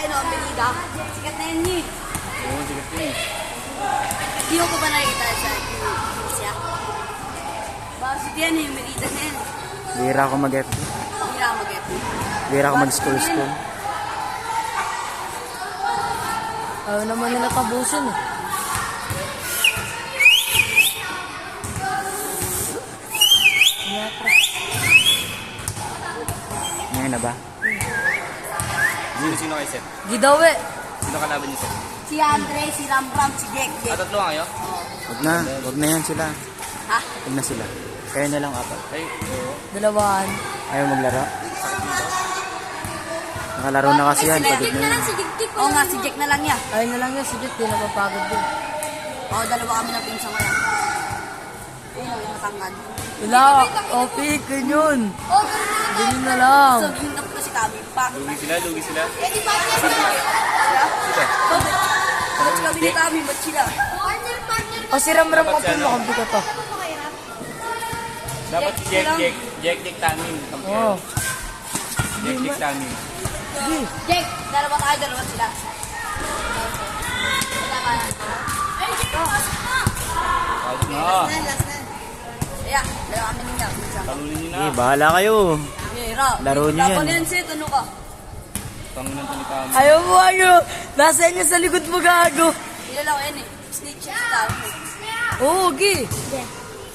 yan o, Melida. Sikat na yan niya. Oo, sikat yun eh. Hindi ko ba nakikita sa siya? Bakit yan yung Melida na yan? Bira ako mag-FB. Hindi na mag-get. Bira ako mag-school. Ayaw naman nila tabusin eh. Ngayon na ba? Sino kayo, Seth? Gidawe. Sino kalaban niyo, Seth? Si Andre, si Ramram, si Jek. Tatlo nga kayo? Wag na yan sila. Ha? Wag na sila. Kayo na lang apat. Ay, Dalawahan. ayaw maglaro. Nakalaro na kasi yan. Pagod na yan. Oo nga, si Jek na lang yan. Ayun na lang yan, si Jet. Di napapagod din. Oo, dalawa kami ng pinsan ko yan. Ayun, yung matangad. Wala. Opik, ganyan. Ganyan na lang. So, hinap ko si Kami. Bakit? Lugi sila. Eh, di ba niya sila? Ba't kami ni Kami? Ba't sila? O si Ramram ang pinakampi ko to. Dapat Jack Tamin. Oo. Jack Tamin. Jek, dalawa tayo, dalawa sila. Wala ka. Ay, Jek, pasok na! Pasok na. Ayan, dalawa kami ninyo. Talunin niyo na. Bahala kayo. Hira. Laro niyo yan. Labalense, ano ka? Pangunan to ni Kami. Ayaw mo ano. Nasa inyo sa likod mo gago. Hindi lang yan eh. Snitch siya sa dami. Oo, gi.